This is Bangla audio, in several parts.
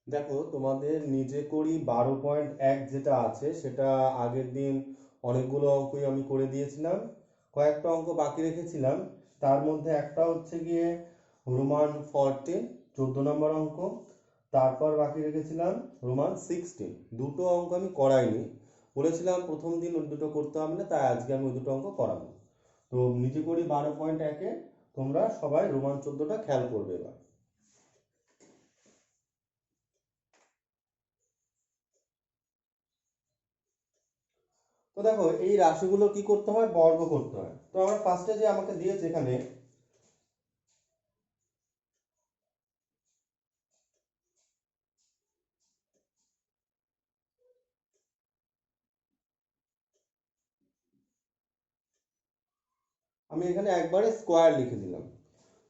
দেখো তোমাদের নিজে করি 12.1 যেটা আছে সেটা আগের দিন অনেকগুলো অঙ্কই আমি করে দিয়েছিলাম, কয়েকটা অঙ্ক বাকি রেখেছিলাম। তার মধ্যে একটা হচ্ছে গিয়ে রোমান 14, 14 নম্বর অঙ্ক। তারপর বাকি রেখেছিলাম রোমান 16। দুটো অঙ্ক আমি করাইনি, বলেছিলাম প্রথম দিন ওই দুটো করতে হবে না, তাই আজকে আমি ওই দুটো অঙ্ক করাবো। তো নিজে করি 12.1-এ তোমরা সবাই রোমান 14টা খেয়াল করবে এবার। তো দেখো এই রাশিগুলো কি করতে হয়, বর্গ করতে হয়। তো আমরা ফার্স্টে যে আমাকে দিয়েছে এখানে, আমি এখানে একবারে স্কোয়ার লিখে দিলাম।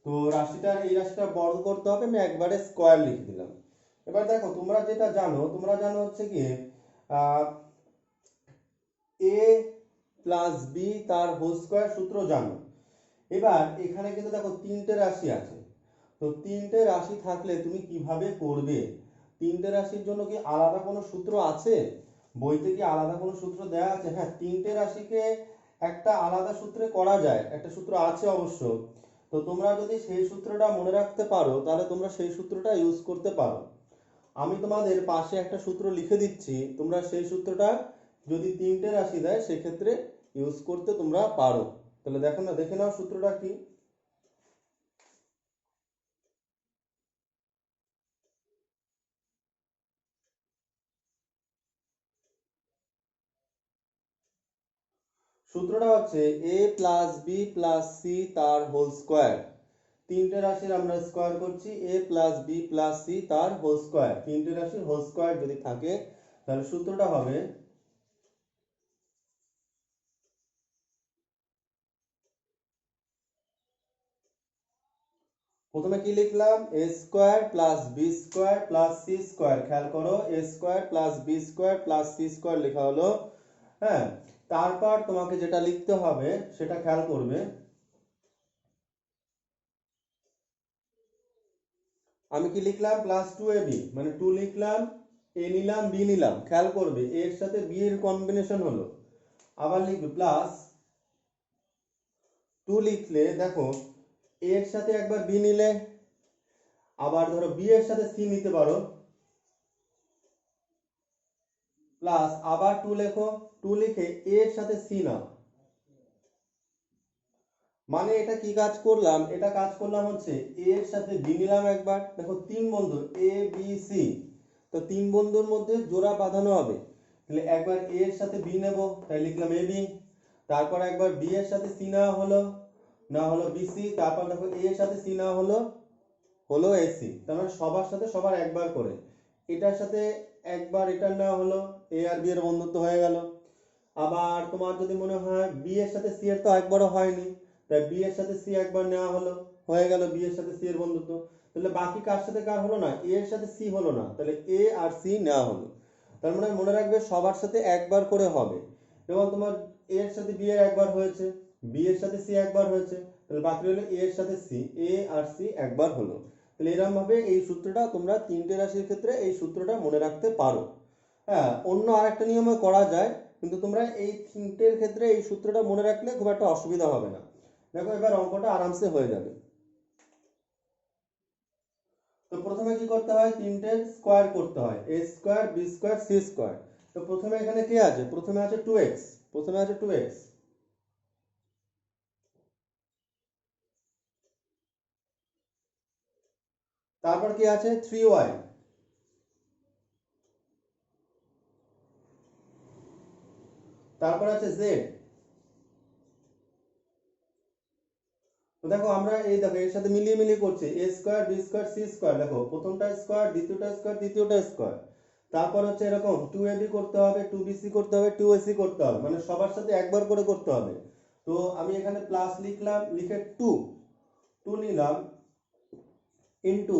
তো রাশিটার এই রাশিটা বর্গ করতে হবে, আমি একবারে স্কোয়ার লিখে দিলাম। এবার দেখো তোমরা যেটা জানো, তোমরা জানো হচ্ছে গিয়ে এ প্লাস বি তার হোল স্কোয়ার সূত্র জানো। এবার এখানে কিন্তু দেখো তিনটে রাশি আছে। তো তিনটে রাশি থাকলে তুমি কিভাবে করবে? তিনটে রাশির জন্য কি আলাদা কোনো সূত্র আছে? বইতে কি আলাদা কোনো সূত্র দেওয়া আছে? হ্যাঁ, তিনটে রাশিকে একটা আলাদা সূত্রে করা যায়, একটা সূত্র আছে অবশ্য। তো তোমরা যদি সেই সূত্রটা মনে রাখতে পারো তাহলে তোমরা সেই সূত্রটা ইউজ করতে পারো। আমি তোমাদের পাশে একটা সূত্র লিখে দিচ্ছি, তোমরা সেই সূত্রটা যদি তিনটে রাশি দেয় সেক্ষেত্রে ইউজ করতে তোমরা পারো। তাহলে দেখো না, দেখে নাও সূত্রটা কি। সূত্রটা হচ্ছে এ প্লাস বি প্লাস সি তার হোল স্কোয়ার। তিনটে রাশির আমরা স্কোয়ার করছি, এ প্লাস বি প্লাস সি তার হোল স্কোয়ার। তিনটে রাশির হোল স্কোয়ার যদি থাকে তাহলে সূত্রটা হবে, প্রথমে কি লিখলাম, a square plus B square plus C square. খেয়াল করো, a square plus B square plus C square লেখা হলো। হ্যাঁ, তারপর তোমাকে যেটা লিখতে হবে সেটা খেয়াল করবে। আমি কি লিখলাম, প্লাস 2ab, মানে 2 লিখলাম, এ নিলাম, বি নিলাম। খেয়াল করবে এর সাথে বি এর কম্বিনেশন হলো। আবার লিখবে প্লাস 2 লিখলে দেখো এর সাথে একবার বি নিলে, আবার ধরো বি এর সাথে সি নিতে পারো, প্লাস আবার 2 লেখো, 2 লিখে এর সাথে সি নাও। মানে এটা কি কাজ করলাম, এটা কাজ করলাম হচ্ছে এর সাথে বি নিলাম একবার। দেখো তিন বন্ধু এ বি সি, তো তিন বন্ধুর মধ্যে জোড়া বাঁধানো হবে। তাহলে একবার এ এর সাথে বি নেব, তাই লিখলাম এ বি। তারপর একবার বি এর সাথে সি নেওয়া হলো, না হলো বিসি। তারপর দেখো এ এর সাথে সি নেওয়া হলো, হলো এসি। তার মানে সবার সাথে সবার একবার করে। এটার সাথে একবার এটা নেওয়া হলো, এ আর বি এর বন্ধুত্ব হয়ে গেল। আবার তোমার যদি মনে হয় বি এর সাথে সি এর তো একবারও হয়নি, তাই বি এর সাথে সি একবার নেওয়া হলো, হয়ে গেল বি এর সাথে সি এর বন্ধুত্ব। তাহলে বাকি কার সাথে কার হলো না, এ এর সাথে সি হলো না, তাহলে এ আর সি নেওয়া হলো। তার মানে মনে রাখবে সবার সাথে একবার করে হবে। যেমন তোমার এ এর সাথে বি এর একবার হয়েছে, বি এর সাথে সি একবার হয়েছে, তাহলে বাকি হলো এ এর সাথে সি, এ আর সি একবার হলো। তাহলে এরকম ভাবে এই সূত্রটা তোমরা তিনটে রাশির ক্ষেত্রে এই সূত্রটা মনে রাখতে পারো। হ্যাঁ, অন্য আরেকটা নিয়মে করা যায়, কিন্তু তোমরা এই তিনটের ক্ষেত্রে এই সূত্রটা মনে রাখলে খুব একটা অসুবিধা হবে না। দেখো এবার অঙ্কটা আরামসে হয়ে যাবে। তো প্রথমে কি করতে হয়, তিনটের স্কোয়ার করতে হয়, a square b square c square. তো প্রথমে এখানে কি আছে, প্রথমে আছে 2x, প্রথমে আছে 2x। তারপর কি আছে 3y। তারপর আছে z। তো দেখো আমরা এই দেখো এর সাথে মিলিয়ে মিলিয়ে করছি, a square b square c square. দেখো প্রথমটা স্কোয়ার, দ্বিতীয়টা স্কোয়ার, তৃতীয়টা স্কোয়ার। তারপর হচ্ছে এরকম 2ab করতে হবে, 2bc করতে হবে, 2ac করতে হবে, মানে সবার সাথে একবার করে করতে হবে। তো আমি এখানে প্লাস লিখলাম, লিখে 2 2 নিলাম, ইনটু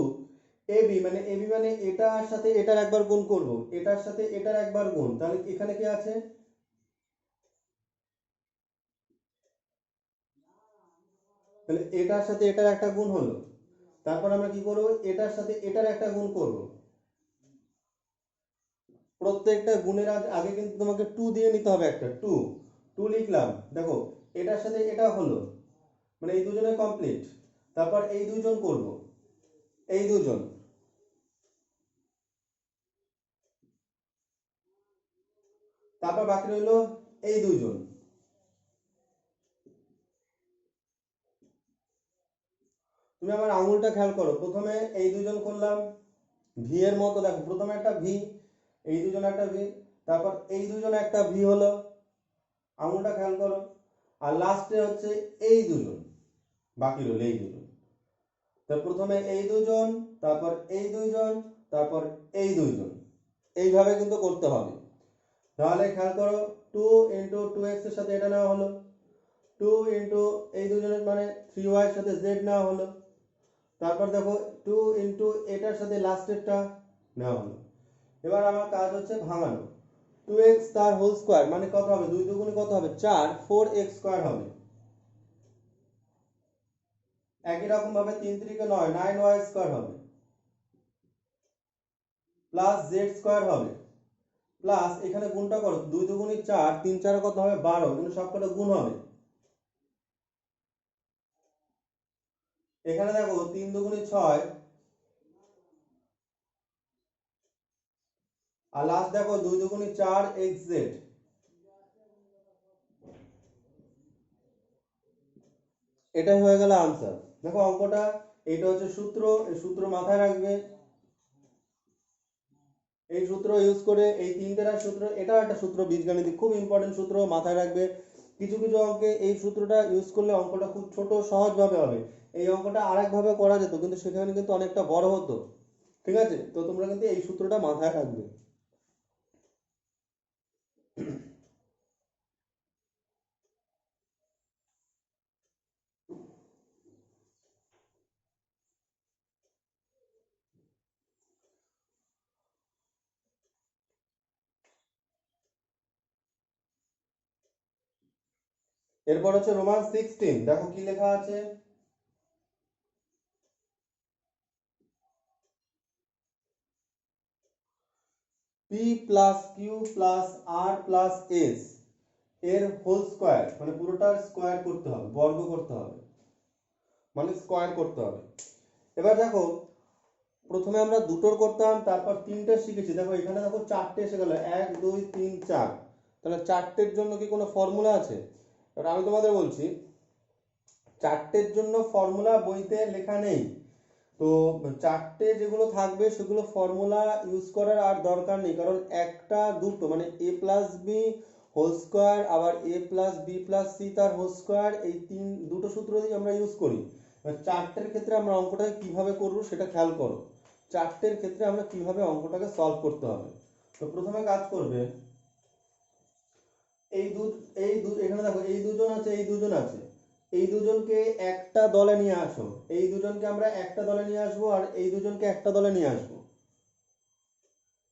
এবি, মানে এবি মানে এটার সাথে এটার একবার গুণ করব, এটার সাথে এটার একবার গুণ। তাহলে এখানে কি আছে, তাহলে এটার সাথে এটার একটা গুণ হলো, তারপর আমরা কি করব, এটার সাথে এটার একটা গুণ করব। প্রত্যেকটা গুণের আগে কিন্তু তোমাকে 2 দিয়ে নিতে হবে, একটা 2 লিখলাম। দেখো এটার সাথে এটা হলো, মানে এই দুজনে কমপ্লিট। তারপর এই দুজন করব, এই দুজন, তারপর বাকি রইলো এই দুজন। তুমি আমার আঙুলটা খেয়াল করো, প্রথমে এই দুজন করলাম ভি এর মতো, দেখো প্রথমে একটা ভি, এই দুজন একটা ভি, তারপর এই দুজন একটা ভি হলো, আঙুলটা খেয়াল করো। আর লাস্টে হচ্ছে এই দুজন, বাকি রইল এই দুজন। তো প্রথমে এই দুজন, তারপর এই দুইজন, তারপর এই দুইজন, এইভাবে কিন্তু করতে হবে। তাহলে খেয়াল করো, 2 × 2x এর সাথে এটা নেওয়া হলো, 2 এই দুজনের মানে 3y এর সাথে z নেওয়া হলো, তারপর দেখো 2 এটার সাথে লাস্টেরটা নেওয়া হলো। এবার আমার কাজ হচ্ছে ভাঙানো। 2x তার হোল স্কয়ার মানে কত হবে, 2 দুগুণে কত হবে 4, 4x স্কয়ার হবে। একই রকম ভাবে 3 3 কে 9, 9y স্কয়ার হবে, প্লাস z স্কয়ার হবে, প্লাস এখানে গুণটা করো, 2 দুগুণে 4, 3 4 কত হবে 12, কিন্তু সবকটা গুণ হবে। এখানে দেখো 3 দুগুণে 6, আর লাস্ট দেখো 2 দুগুণে 4xz। এটাই হয়ে গেল আনসার। দেখো অঙ্কটা, এটা হচ্ছে সূত্র, এই সূত্র মাথায় রাখবে। এই সূত্র ইউজ করে এই তিনটের সূত্র, এটাও একটা সূত্র বীজগণিত, খুব ইম্পর্টেন্ট সূত্র, মাথায় রাখবে। কিছু কিছু অঙ্কে এই সূত্রটা ইউজ করলে অঙ্কটা খুব ছোট সহজভাবে হবে। এই অঙ্কটা আরেক ভাবে করা যেত, কিন্তু সেখানে কিন্তু অনেকটা বড় হতো। ঠিক আছে, তো তোমরা কিন্তু এই সূত্রটা মাথায় রাখবে। এরপর হচ্ছে রোমান 16, দেখো কি লেখা আছে। পি প্লাস কিউ প্লাস আর প্লাস এস এর হোল স্কয়ার, মানে পুরোটার স্কয়ার করতে হবে, বর্গ করতে হবে, মানে স্কয়ার করতে হবে। এবার দেখো প্রথমে আমরা দুটোর করতাম, তারপর তিনটে শিখেছি। দেখো এখানে দেখো চারটে এসে গেল, 1 2 3 4। তাহলে চারটের জন্য কি কোনো ফর্মুলা আছে? এবার আমি তোমাদের বলছি, চারটের জন্য ফর্মুলা বইতে লেখা নেই। তো চারটে যেগুলো থাকবে সেগুলো ফর্মুলা ইউজ করার আর দরকার নেই, কারণ একটা দুটো মানে a plus B whole square, আবার a plus B plus C তার হোল স্কোয়ার, এই দুটো সূত্র দিয়ে আমরা ইউজ করি। চারটের ক্ষেত্রে আমরা অঙ্কটাকে কিভাবে করব সেটা খেয়াল করো। চারটের ক্ষেত্রে আমরা কিভাবে অঙ্কটাকে সলভ করতে হবে। তো প্রথমে কাজ করবে, এই দু এখানে দেখো এই দুজন আছে, এই দুজন আছে, এই দুজনকে একটা দলে নিয়ে আসো, এই দুজনকে আমরা একটা দলে নিয়ে আসবো, আর এই দুজনকে একটা দলে নিয়ে আসবো।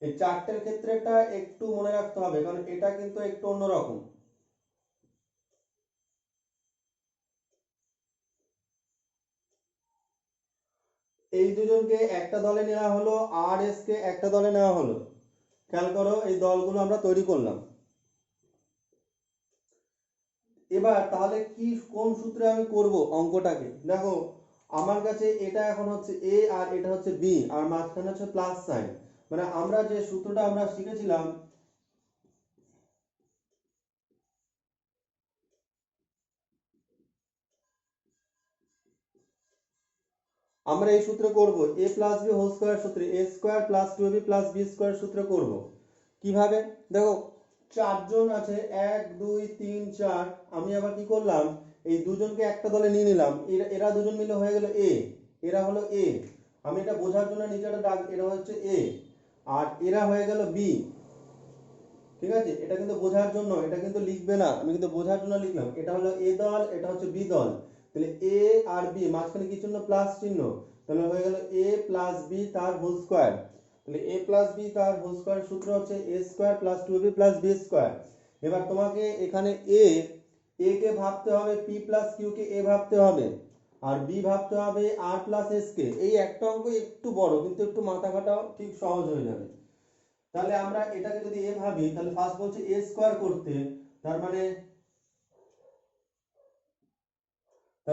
এই চারটের ক্ষেত্রেটা একটু মনে রাখতে হবে, কারণ এটা কিন্তু একটু অন্যরকম। এই দুজনকে একটা দলে নেওয়া হলো, আর এস কে একটা দলে নেওয়া হলো। খেয়াল করো এই দলগুলো আমরা তৈরি করলাম। এবার তাহলে কি কোন সূত্রে আমি করব অঙ্কটাকে, দেখো আমার কাছে এটা এখন হচ্ছে এ আর এটা হচ্ছে বি, আর মাঝখানে হচ্ছে প্লাস সাইন, মানে আমরা যে সূত্রটা আমরা শিখেছিলাম, আমরা এই সূত্রে করব a plus B whole square সূত্রে, a square plus 2b plus b square সূত্রে করব। কিভাবে, দেখো চারজন আছে, 1 2 3 4, আমি আবার কি করলাম, এই দুজনকে একটা দলে নিয়ে নিলাম, এরা দুজন মিলে হয়ে গেল এ, এরা হলো এ, আমি এটা বোঝার জন্য নিচে একটা দাগ, এরা হচ্ছে এ, আর এরা হয়ে গেল বি। ঠিক আছে, এটা কিন্তু বোঝার জন্য, এটা কিন্তু লিখবে না, আমি কিন্তু বোঝার জন্য লিখলাম। এটা হলো এ দল, এটা হচ্ছে বি দল। তাহলে এ আর বি মাঝখানে কি চিহ্ন, প্লাস চিহ্ন, তাহলে হয়ে গেল এ প্লাস বি তার হোল স্কয়ার। তাহলে এ প্লাস বি তার হোল স্কয়ার সূত্র হচ্ছে a square plus 2b plus b square. এবার তোমাকে এখানে এ কে ভাবতে হবে, পি প্লাস কিউ কে এ ভাবতে হবে, আর বি ভাবতে হবে আর প্লাস এস কে। এই একটা অঙ্ক একটু বড়, কিন্তু একটু মাথা খাটাও, ঠিক সহজ হয়ে যাবে। তাহলে আমরা এটাকে যদি এ ভাবি, তাহলে ফার্স্ট বলছে এ স্কোয়ার করতে, তার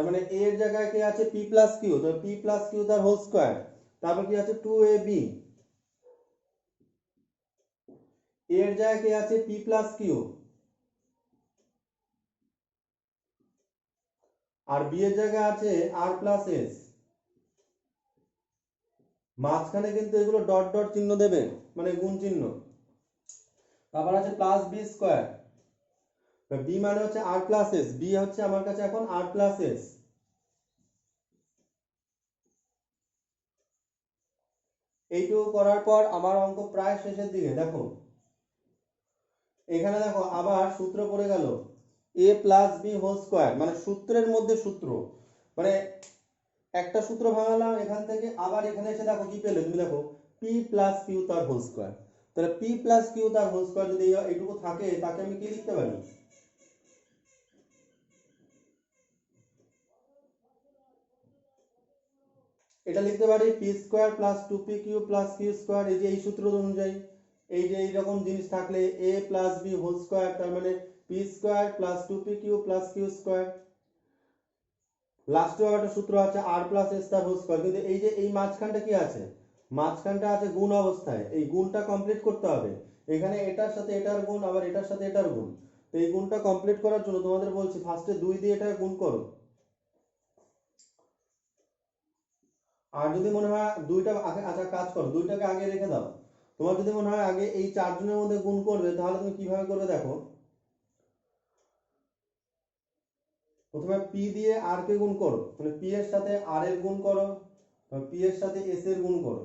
মানে এ এর জায়গায় কি আছে পি প্লাস কিউ, তো পি প্লাস কিউ তার হোল স্কোয়ার, তারপর কি আছে 2ab, এর জায়গায় কি আছে পি প্লাস কিউ, আর বি এর জায়গায় আছে আর প্লাস এস। মাঝখানে কিন্তু এগুলো ডট ডট চিহ্ন দেবে, মানে গুণ চিহ্ন। তারপর আছে প্লাস বি স্কোয়ার, বি মানে হচ্ছে আর প্লাস এস, বি হচ্ছে আমার কাছে এখন আর প্লাস এস। এইটুকু করার পর আমার অঙ্ক প্রায় শেষের দিকে। দেখো এখানে দেখো আবার সূত্র পড়ে গেল a plus B whole square, মানে সূত্রের মধ্যে সূত্র, মানে একটা সূত্র ভাঙালাম এখান থেকে, আবার এখানে এসে দেখো কি পেলে তুমি, দেখো পি প্লাস কিউ তার হোল স্কোয়ার। তাহলে পি প্লাস কিউ তার হোল স্কোয়ার যদি এইটুকু থাকে, তাকে আমি কি লিখতে পারি, এটা লিখতে পারি P square plus 2p Q plus Q square. এই যে এই সূত্র অনুযায়ী এই যে এইরকম জিনিস থাকলে A plus B whole square, তার মানে P square plus 2p Q plus Q square. লাস্টে একটা সূত্র আছে আর প্লাস এস তার হোল স্কোয়ার, কিন্তু এই যে এই মাঝখানটা কি আছে, মাঝখানটা আছে গুণ অবস্থায়, এই গুণটা কমপ্লিট করতে হবে। এখানে এটার সাথে এটার গুণ, আবার এটার সাথে এটার গুণ। তো এই গুণটা কমপ্লিট করার জন্য তোমাদের বলছি ফার্স্টে 2 দিয়ে এটা গুণ করো। আর যদি মনে হয় দুইটা আগে, আচ্ছা কাজ করো, দুইটাকে আগে রেখে দাও। তোমার যদি মনে হয় আগে এই চারজনের মধ্যে গুণ করবে, তাহলে তুমি কিভাবে করবে দেখো, প্রথমে পি দিয়ে আর কে গুণ করো, মানে পি এর সাথে আর এর গুণ করো, পি এর সাথে এস এর গুণ করো।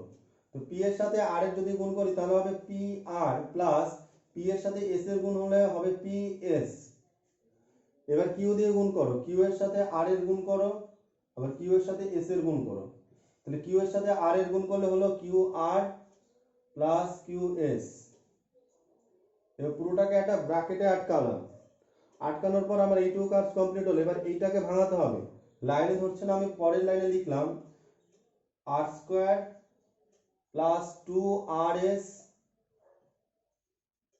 তো পি এর সাথে আর এর যদি গুণ করি, তাহলে হবে পি আর প্লাস পি এর সাথে এস এর গুণ হলে হবে পি এস। এবার কিউ দিয়ে গুণ করো, কিউ এর সাথে আর এর গুণ করো, আবার কিউ এর সাথে এস এর গুণ করো। তাহলে কিউ এর সাথে আর এর গুণ করলে হলো Q r plus Q S. এবার পুরোটাকে একটা ব্র্যাকেটে আটকালাম, আটকানোর পর আমার এইটুকু কাজ কমপ্লিট হলো। এবার এইটাকে ভাঙাতে হবে, লাইনে ধরছে না, আমি পরের লাইনে লিখলাম r square plus 2rs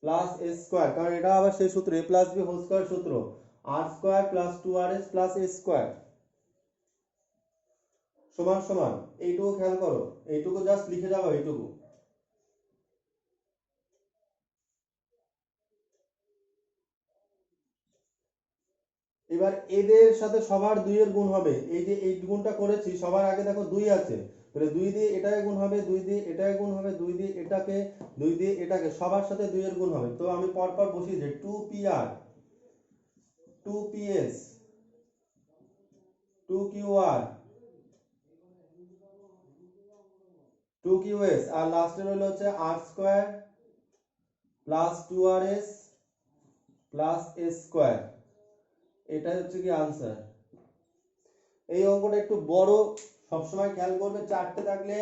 plus s square, কারণ এটা আবার সেই সূত্র a plus B whole square সূত্র, r square plus 2rs plus s square সমান সমান। এইটুকু খেয়াল করো, এইটুকু জাস্ট লিখে যাবো এইটুকু। এবার এদের সাথে সবার 2 এর গুণ হবে, এই যে এই গুণটা করেছি সবার আগে দেখো 2 আছে, তাহলে 2 দিয়ে এটাকে গুণ হবে, 2 দিয়ে এটাকে গুণ হবে, 2 দিয়ে এটাকে, 2 দিয়ে এটাকে, সবার সাথে 2 এর গুণ হবে। তো আমি পরপর বসিয়ে দিই 2pr 2ps 2qr 2qs, আর লাস্টে রইল হচ্ছে r square plus 2rs plus s square. এটা হচ্ছে কি আনসার। এই অঙ্কটা একটু বড়, সবসময় খেয়াল করবে চারটে থাকলে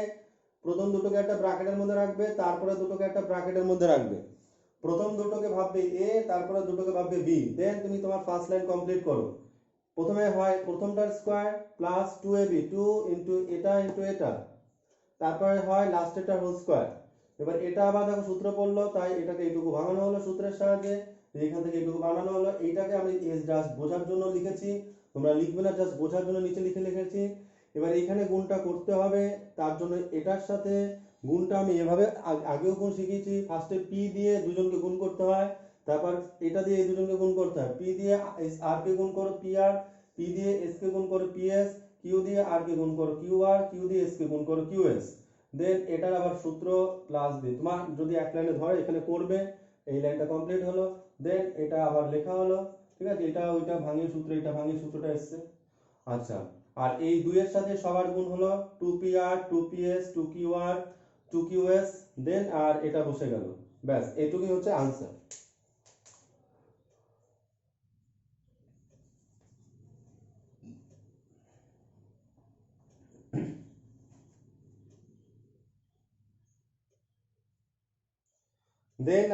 প্রথম দুটোকে একটা ব্র্যাকেটের মধ্যে রাখবে, তারপরে দুটোকে একটা ব্র্যাকেটের মধ্যে রাখবে। প্রথম দুটোকে ভাববে এ, তারপরে দুটোকে ভাববে বি, দেন তুমি তোমার ফার্স্ট লাইন কমপ্লিট করো। প্রথমে হয় প্রথমটার স্কোয়ার প্লাস 2ab 2 ইন্টু এটা ইন্টু এটা, তারপরে হয় লাস্টেরটার হোল স্কোয়ার। এবার এটা আবার দেখো সূত্র পড়লো, তাই এটাকে এইটুকু ভাঙানো হলো সূত্রের সাহায্যে, এখান থেকে এইটুকু বানানো হলো। এইটাকে আমি জাস্ট বোঝার জন্য লিখেছি, তোমরা লিখবে না, জাস্ট বোঝার জন্য নিচে লিখে লিখেছি। এবার এখানে গুণটা করতে হবে, তার জন্য এটার সাথে গুণটা আমি এভাবে আগেও গুণ শিখিয়েছি, ফার্স্টে পি দিয়ে দুজনকে গুণ করতে হয়, তারপর এটা দিয়ে এই দুজনকে গুণ করতে হয়, পি দিয়ে আর কে গুণ করো পি আর, পি দিয়ে এস কে গুণ করো পি এস, কিউ দিয়ে আর কে গুণ করো কিউ আর, কিউ দিয়ে এস কে গুণ করো কিউ এস। দেন এটার আবার সূত্র প্লাস দিয়ে তোমার যদি এক লাইনে ধরে এখানে করবে, এই লাইনটা কমপ্লিট হলো। দেন এটা আবার লেখা হলো, ঠিক আছে, এটা ওইটা ভাঙিয়ে সূত্র, এটা ভাঙিয়ে সূত্রটা এসছে। আচ্ছা, আর এই দুইয়ের সাথে সবার গুণ হলো 2pr 2ps 2qr 2qs, দেন আর এটা বসে গেল, ব্যাস এইটুকুই হচ্ছে আনসার। দেন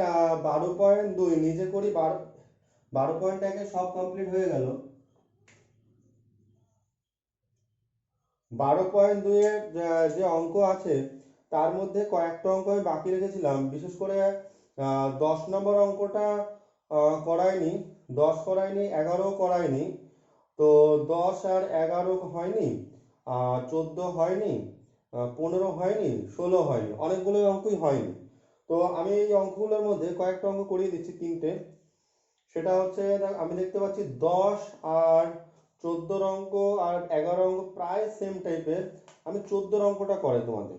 12.2 নিজে করি, 12.1 সব কমপ্লিট হয়ে গেল। 12.2 এর যে অঙ্ক আছে তার মধ্যে কয়েকটা অঙ্ক আমি বাকি রেখেছিলাম, বিশেষ করে 10 নম্বর অঙ্কটা করাইনি, 10 করাইনি, 11 করাইনি। তো 10 আর 11 হয়নি, 14 হয়নি, 15 হয়নি, 16 হয়নি, অনেকগুলো অঙ্কই হয়নি। তো আমি এই অঙ্কগুলোর মধ্যে কয়েকটা অঙ্ক করিয়ে দিচ্ছি, তিনটে। সেটা হচ্ছে আমি দেখতে পাচ্ছি 10 আর 14 অঙ্ক আর 11 অঙ্ক প্রায় সেম টাইপের। আমি 14 অঙ্কটা করে তোমাদের।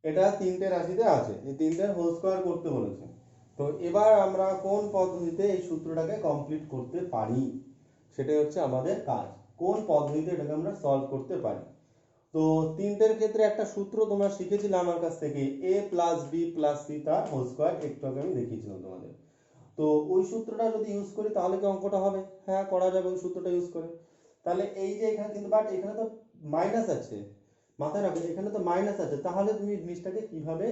এটা তিনটে রাশিতে আছে, এই তিনটের হোল স্কোয়ার করতে বলেছে। তো এবার আমরা কোন পদ্ধতিতে এই সূত্রটাকে কমপ্লিট করতে পারি, সেটাই হচ্ছে আমাদের কাজ। কোন পদ্ধতিতে এটাকে আমরা সলভ করতে পারি। তো তিনটের ক্ষেত্রে একটা সূত্র তোমরা শিখেছিলে আমার কাছ থেকে, a plus B plus C তার হোল স্কোয়ার, একটু আগে আমি দেখিয়েছিলাম তোমাদের। তো ওই সূত্রটা যদি ইউজ করি তাহলে কি অঙ্কটা হবে? হ্যাঁ, করা যাবে ওই সূত্রটা ইউজ করে। তাহলে এই যে এখানে কিন্তু, বাট এখানে তো মাইনাস আছে, মাথায় রাখো এখানে তো মাইনাস আছে, তাহলে তুমি জিনিসটাকে কিভাবে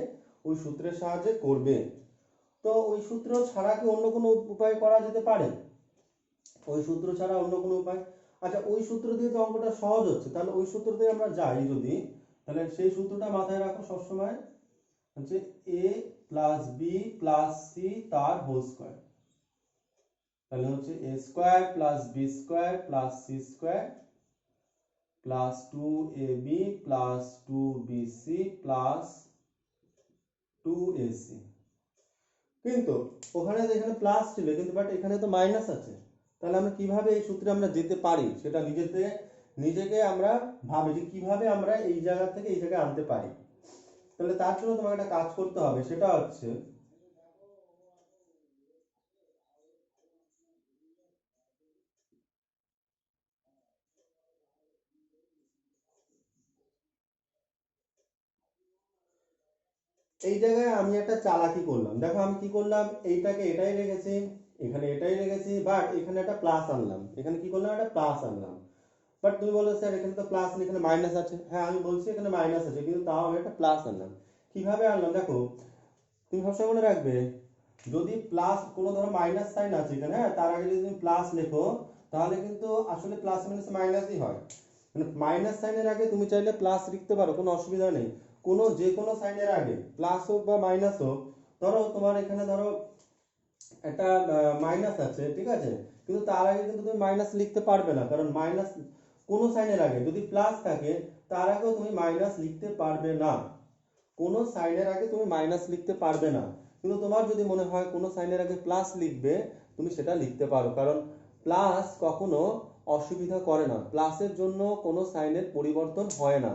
ওই সূত্রের সাহায্যে করবে? তো ওই সূত্র ছাড়া কি অন্য কোনো উপায় করা যেতে পারে? ওই সূত্র ছাড়া অন্য কোনো উপায়? আচ্ছা, ওই সূত্র দিয়ে তো অঙ্কটা সহজ হচ্ছে, তাহলে ওই সূত্র দিয়ে আমরা যাই যদি, তাহলে সেই সূত্রটা মাথায় রাখো সবসময়, হচ্ছে a plus B plus C তার হোল স্কোয়ার। তাহলে হচ্ছে a square plus B square plus C square plus 2ab plus 2bc plus 2ac। কিন্তু ওখানে তো এখানে প্লাস ছিল, কিন্তু বাট এখানে তো মাইনাস আছে। তাহলে আমরা কিভাবে এই সূত্রে আমরা যেতে পারি, সেটা নিজেকে আমরা ভাবি যে কিভাবে আমরা এই জায়গা থেকে এই জায়গায় আনতে পারি। তাহলে তার জন্য তোমাকে একটা কাজ করতে হবে, সেটা হচ্ছে এই জায়গায় আমি একটা চালাকি করলাম। দেখো আমি কি করলাম, এইটাকে এটাই রেখেছি, এখানে এটাই রেখেছি, বাট এখানে একটা প্লাস আনলাম। এখানে কি করলাম, একটা প্লাস আনলাম। বাট তুমি বলো স্যার এখানে তো প্লাস নেই, এখানে মাইনাস আছে। হ্যাঁ, আমি বলছি এখানে মাইনাস আছে, কিন্তু তাও আমি একটা প্লাস আনলাম। কিভাবে আনলাম দেখো, তুমি সবসময় মনে রাখবে, যদি প্লাস কোনো ধরো মাইনাস সাইন আছে এখানে, হ্যাঁ, তার আগে যদি তুমি প্লাস লেখো, তাহলে কিন্তু আসলে প্লাস মাইনাস মাইনাসই হয়। মানে মাইনাস সাইনের আগে তুমি চাইলে প্লাস লিখতে পারো, কোনো অসুবিধা নেই। যে কোনো সাইনের আগে প্লাস হোক বা মাইনাস হোক, ধরো তোমার এখানে ধরো একটা মাইনাস আছে, ঠিক আছে, কিন্তু তার আগে কিন্তু তুমি মাইনাস লিখতে পারবে না, কারণ মাইনাস কোনো সাইনের আগে যদি প্লাস থাকে, তার আগেও তুমি মাইনাস লিখতে পারবে না। কোনো সাইনের আগে তুমি মাইনাস লিখতে পারবে না। কিন্তু তোমার যদি মনে হয় কোনো সাইনের আগে প্লাস লিখবে, তুমি সেটা লিখতে পারো, কারণ প্লাস কখনো অসুবিধা করে না, প্লাসের জন্য কোনো সাইনের পরিবর্তন হয় না।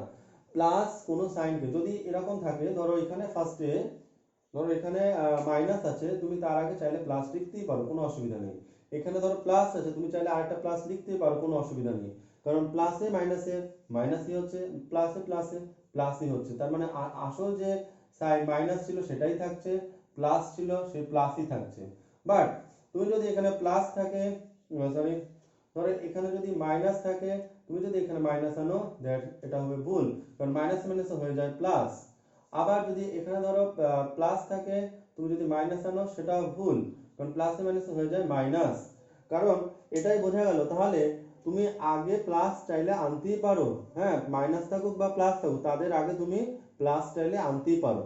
প্লাস কোনো সাইনকে যদি এরকম থাকে, ধরো এখানে ফার্স্টে, ধরো এখানে মাইনাস আছে, তুমি তার আগে চাইলে প্লাস লিখতেই পারো, কোনো অসুবিধা নেই। এখানে ধরো প্লাস আছে, তুমি চাইলে আরেকটা প্লাস লিখতেই পারো, কোনো অসুবিধা নেই। কারণ প্লাসে মাইনাসে মাইনাসই হচ্ছে, প্লাসে প্লাসে প্লাসই হচ্ছে, তার মানে আসল যে সাইন মাইনাস ছিল সেটাই থাকছে, প্লাস ছিল সেই প্লাসই থাকছে। বাট তুমি যদি এখানে প্লাস থাকে, সরি, ধরো এখানে যদি মাইনাস থাকে, তুমি যদি এখানে মাইনাস আনো, দ্যাট এটা হবে ভুল, কারণ মাইনাস মাইনাস হয়ে যায় প্লাস। আবার যদি এখানে ধরো প্লাস থাকে, তুমি যদি মাইনাস আনো, সেটাও ভুল, কারণ প্লাসে মাইনাসে হয়ে যায় মাইনাস। কারণ এটাই বোঝা গেল, তাহলে তুমি আগে প্লাস চাইলে আনতেই পারো, হ্যাঁ, মাইনাস থাকুক বা প্লাস থাকুক, তাদের আগে তুমি প্লাস চাইলে আনতেই পারো।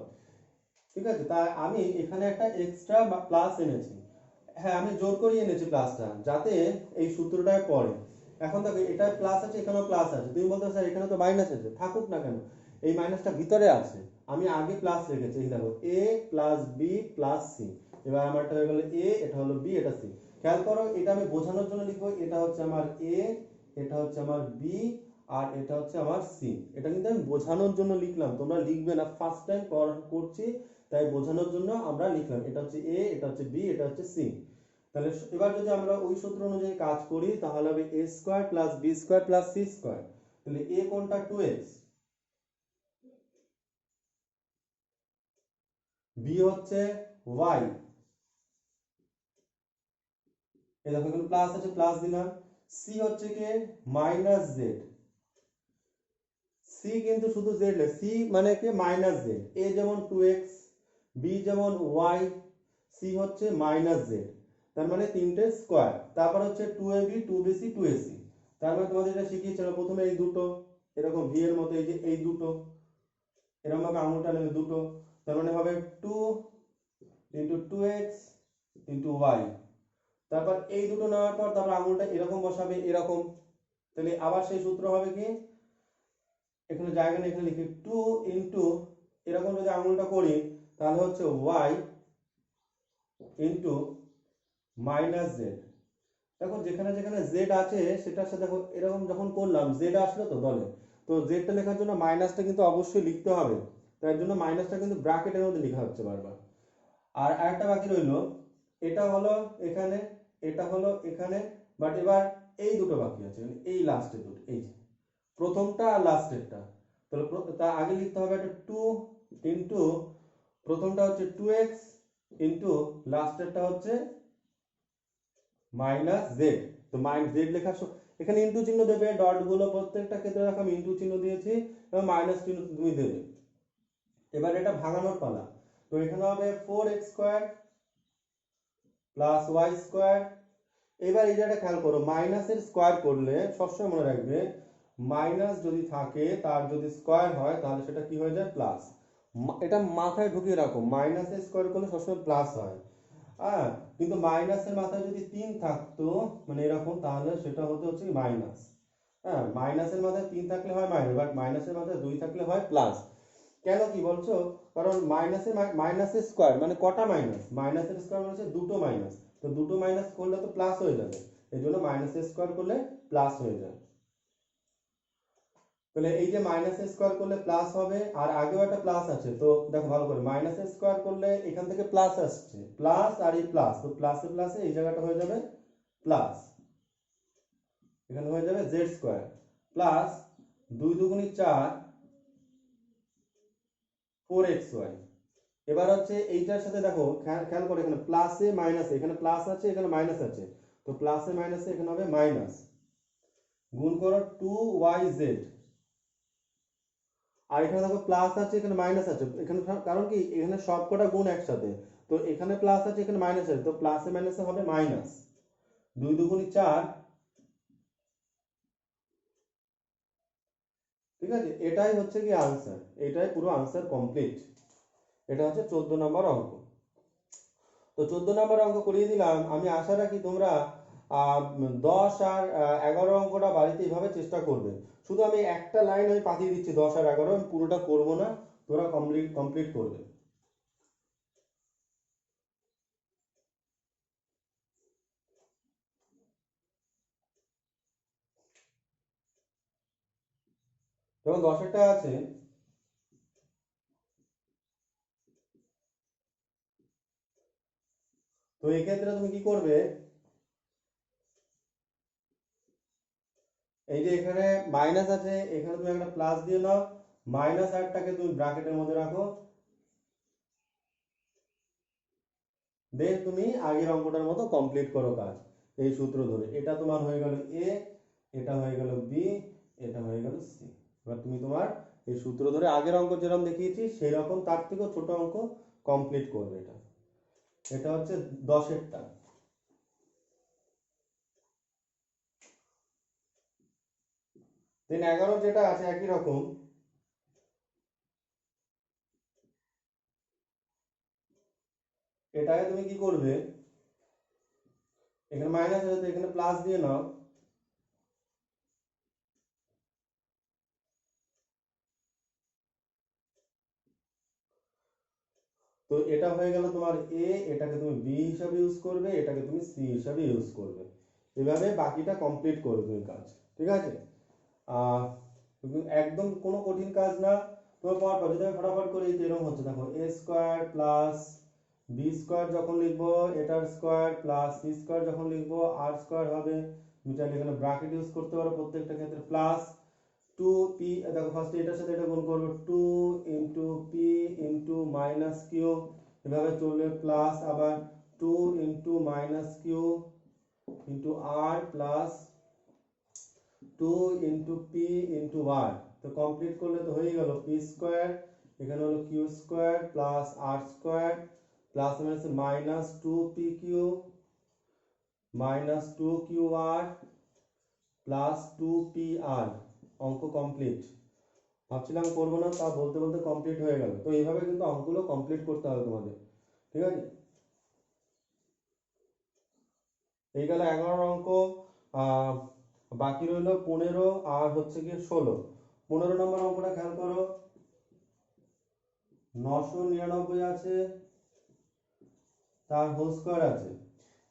ঠিক আছে, তাই আমি এখানে একটা এক্সট্রা প্লাস এনেছি। হ্যাঁ, আমি জোর করে এনেছি প্লাসটা, যাতে এই সূত্রটায় পড়ে। এখন দেখো এটা প্লাস আছে, এখানেও প্লাস আছে, তুমি বলতে স্যার এখানে তো মাইনাস আছে, থাকুক না কেন, এই মাইনাসটা ভিতরে আছে, আমি আগে প্লাস রেখেছি। এই দেখো a plus B plus C, এবার আমার এটা হয়ে গেল a, এটা হলো b, এটা c। খেয়াল করো, এটা আমি বোঝানোর জন্য লিখবো, এটা হচ্ছে আমার a, এটা হচ্ছে আমার b, আর এটা হচ্ছে আমার c। এটা কিন্তু আমি বোঝানোর জন্য লিখলাম, তোমরা লিখবে না, ফার্স্ট টাইম করছি, তাই বোঝানোর জন্য আমরা লিখলাম। এটা হচ্ছে a, এটা হচ্ছে b, এটা হচ্ছে c। তাহলে এবার যদি আমরা ওই সূত্র অনুযায়ী কাজ করি, তাহলে হবে a square plus B square plus C square. তাহলে a কোনটা, 2x, b হচ্ছে y, এই দেখো এখানে প্লাস আছে, প্লাস দিলাম, সি হচ্ছে কি মাইনাস জেড, সি কিন্তু শুধু জেড না, সি মানে কি মাইনাস জেড, এ যেমন 2x, বি যেমন y, সি হচ্ছে মাইনাস জেড, তার মানে তিনটে স্কোয়ার, তারপর হচ্ছে 2ab 2bc 2ac, তার মানে তোমাদের এটা শিখিয়েছিল প্রথমে এই দুটো এরকম ভি এর মতো, এই যে এই দুটো এরকম ভাবে আঙুলটা নেবে দুটো, তার মানে হবে 2 ইন্টু 2x ইন্টু y, তারপর এই দুটো নেওয়ার পর তারপর আঙুলটা এরকম বসাবে এরকম, তাহলে আবার সেই সূত্র হবে কি এখানে জায়গা নেই এখানে লিখি 2 ইন্টু এরকম যদি আঙুলটা করি তাহলে হচ্ছে y ইন্টু মাইনাস জেড। দেখো যেখানে যেখানে জেড আছে সেটার সাথে দেখো এরকম যখন করলাম জেড আসলো তো দলে, তো জেডটা লেখার জন্য মাইনাসটা কিন্তু অবশ্যই লিখতে হবে, তার জন্য মাইনাসটা কিন্তু ব্র্যাকেটের মধ্যে লেখা হচ্ছে বারবার। আর আরেকটা বাকি রইলো, এটা হলো এখানে, এটা হলো এখানে, বাট এবার এই দুটো বাকি আছে, মানে এই লাস্টের দুটো, এই যে প্রথমটা আর লাস্টেরটা, তাহলে তার আগে লিখতে হবে একটা 2 ইন্টু প্রথমটা হচ্ছে 2x ইন্টু লাস্টেরটা হচ্ছে মাইনাস জেড। তো মাইনাস জেড লেখা এখানে ইন্টু চিহ্ন দেবে, ডট গুলো প্রত্যেকটা ক্ষেত্রে দেখো আমি ইন্টু চিহ্ন দিয়েছি এবং মাইনাস চিহ্ন তুমি দেবে। এবার এটা ভাঙানোর পালা, তো এখানে হবে 4x square plus Y square. এবার এই জায়গাটা খেয়াল করো, মাইনাসের স্কোয়ার করলে সবসময় মনে রাখবে মাইনাস যদি থাকে তার যদি স্কোয়ার হয় তাহলে সেটা কি হয়ে যায় প্লাস, এটা মাথায় ঢুকিয়ে রাখো, মাইনাসের স্কোয়ার করলে সবসময় প্লাস হয়। হ্যাঁ, কিন্তু মাইনাসের মাথায় যদি 3 থাকতো মানে এরকম তাহলে সেটা হতে হচ্ছে মাইনাস। হ্যাঁ, মাইনাসের মাথায় 3 থাকলে হয় মাইনাস, বাট মাইনাসের মাথায় 2 থাকলে হয় প্লাস। কেন কি বলছো, কারণ মাইনাসের স্কোয়ার মানে কটা মাইনাস, মাইনাসের স্কোয়ার মানে হচ্ছে দুটো মাইনাস, তো দুটো মাইনাস করলে তো প্লাস হয়ে যাবে, এই জন্য মাইনাসের স্কোয়ার করলে প্লাস হয়ে যায়। তাহলে এই যে মাইনাসের স্কোয়ার করলে প্লাস হবে, আর আগেও একটা প্লাস আছে, তো দেখো ভালো করে মাইনাসের স্কোয়ার করলে এখান থেকে প্লাস আসছে, প্লাস আর এই প্লাস, তো প্লাসে প্লাসে এই জায়গাটা হয়ে যাবে প্লাস, এখানে হয়ে যাবে জেড স্কোয়ার প্লাস 2 দুগুণী 4 4xy। এবার হচ্ছে এইটার সাথে দেখো খেয়াল করে এখানে প্লাসে মাইনাসে, এখানে প্লাস আছে এখানে মাইনাস আছে, তো প্লাসে মাইনাসে এখানে হবে মাইনাস, গুণ করো 2yz, আর এখানে দেখো প্লাস আছে এখানে মাইনাস আছে, এখানে কারণ কি এখানে সবকটা গুণ একসাথে, তো এখানে প্লাস আছে এখানে মাইনাস আছে, তো প্লাসে মাইনাসে হবে মাইনাস, 2 দুগুণী 4। ঠিক আছে, এটাই হচ্ছে কি আনসার, এটাই পুরো আনসার কমপ্লিট। এটা হচ্ছে 14 নম্বর অঙ্ক। তো 14 নম্বর অঙ্ক করিয়ে দিলাম, আমি আশা রাখি তোমরা 10 আর 11 অঙ্কটা বাড়িতে এইভাবে চেষ্টা করবে। শুধু আমি একটা লাইন আমি পাঠিয়ে দিচ্ছি 10 আর 11, আমি পুরোটা করবো না, তোরা কমপ্লিট করবে। যেমন 10এরটা আছে, তো এই ক্ষেত্রে তুমি কি করবে, এই যে এখানে মাইনাস আছে এখানে তুমি একটা প্লাস দিয়ে নাও, মাইনাস আরটাকে তুমি ব্র্যাকেটের মধ্যে রাখো, দেন তুমি আগের অঙ্কটার মতো কমপ্লিট করো কাজ এই সূত্র ধরে। এটা তোমার হয়ে গেল এ, এটা হয়ে গেল বি, এটা হয়ে গেল সি। এবার তুমি তোমার এই সূত্র ধরে আগের অঙ্ক যেরকম দেখিয়েছি সেই রকম তার থেকেও ছোট অঙ্ক কমপ্লিট করবে। এটা এটা হচ্ছে 10এরটা। দেন 11 যেটা আছে একই রকম, এটাকে তুমি কি করবে, এখানে মাইনাস আছে তো এখানে প্লাস দিয়ে নাও, তো এটা হয়ে গেল তোমার এ, এটাকে তুমি বি হিসাবে ইউজ করবে, এটাকে তুমি সি হিসাবে ইউজ করবে, এভাবে বাকিটা কমপ্লিট করবে তুমি কাজ। ঠিক আছে, একদম কোনো কঠিন কাজ না, তোমার পর যদি আমি ফটাফট করি তো এরকম হচ্ছে, দেখো এ স্কোয়ার প্লাস বি স্কোয়ার যখন লিখবো, এটার স্কোয়ার প্লাস সি স্কোয়ার যখন লিখবো আর স্কোয়ার হবে, তুমি চাইলে এখানে ব্র্যাকেট ইউজ করতে পারো প্রত্যেকটা ক্ষেত্রে, প্লাস 2p, দেখো ফার্স্টে এটার সাথে এটা গুণ করবো 2 into p into minus q, এভাবে চলবে, প্লাস আবার 2 into minus q into r plus two into p into r, তো কমপ্লিট করলে তো হয়ে গেল পি স্কোয়ার, এখানে হলো q square plus r square plus minus two p q minus two q r plus two p r. অঙ্ক কমপ্লিট। ভাবছিলাম করবো না, তা বলতে বলতে কমপ্লিট হয়ে গেল। তো এইভাবে কিন্তু অঙ্কগুলো কমপ্লিট করতে হবে তোমাদের, ঠিক আছে। এই গেল 11 অঙ্ক। বাকি রইল 15 আর হচ্ছে কি 16। 15 নম্বর অঙ্কটা খেয়াল করো। 999 আছে, তার হোল স্কোয়ার আছে।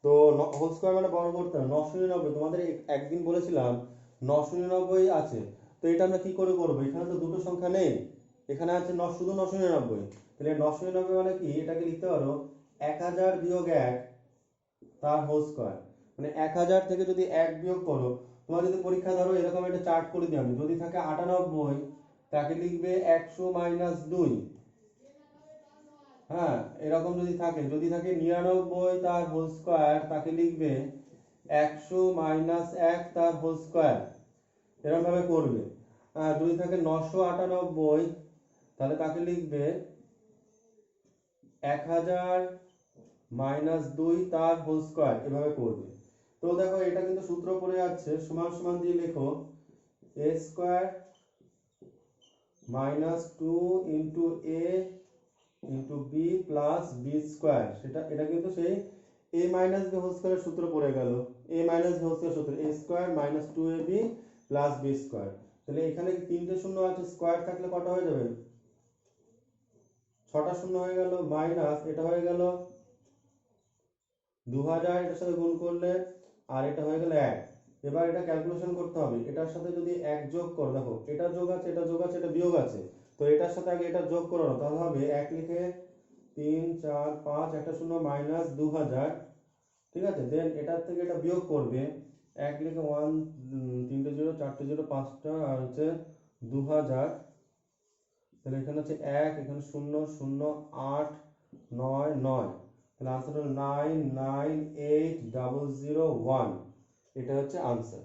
তো হোল স্কোয়ার মানে বর্গ করতে হবে। 999 তোমাদের একদিন বলেছিলাম 999 আছে। তো এটা আমরা কি করে করবো? এখানে তো দুটো সংখ্যা নেই, এখানে আছে শুধু 999। তাহলে 999 মানে কি, এটাকে লিখতে পারো 1000 বিয়োগ 1 তার হোল স্কোয়ার। মানে 1000 থেকে যদি 1 বিয়োগ করো, তোমার যদি পরীক্ষা ধরো এরকম একটা চার্ট করে দিই আমি, যদি থাকে 98 তাকে লিখবে 100 মাইনাস 2। হ্যাঁ, এরকম যদি থাকে 99 তার হোল স্কোয়ার, তাকে লিখবে 100 মাইনাস 1 তার হোল স্কোয়ার। এরকম ভাবে করবে। আর যদি থাকে 998, তাহলে তাকে লিখবে 1000 মাইনাস 2 তার হোল স্কোয়ার, এভাবে করবে। তো দেখো এটা কিন্তু সূত্র পড়ে যাচ্ছে, সমান সমান দিয়ে লেখো a square minus 2 into a into b plus B square. এটা কিন্তু সেই এ মাইনাস বি হোল স্কোয়ারের সূত্র পড়ে গেল। A minus b whole square সূত্র a square minus 2ab plus B square. তাহলে এখানে তিনটে শূন্য আছে, স্কোয়ার থাকলে কটা হয়ে যাবে? 6টা শূন্য হয়ে গেল, মাইনাস এটা হয়ে গেল 2000, এটার সাথে গুণ করলে, আর এটা হয়ে গেল 1। এবার এটা ক্যালকুলেশন করতে হবে। এটার সাথে যদি 1 যোগ করো, দেখো এটা যোগ আছে, এটা যোগ আছে, এটা বিয়োগ আছে। তো এটার সাথে আগে এটা যোগ করো, তাহলে হবে 1 লিখে 3 4 5 একটা শূন্য মাইনাস 2000, ঠিক আছে। দেন এটার থেকে এটা বিয়োগ করবে, 1 লিখে 1 3টে 0 4টে 0 5টা আর হচ্ছে 2000। তাহলে এখানে হচ্ছে 1, এখানে 0 0 8 9 9। তাহলে আনসার হলো 998001। এটা হচ্ছে আনসার।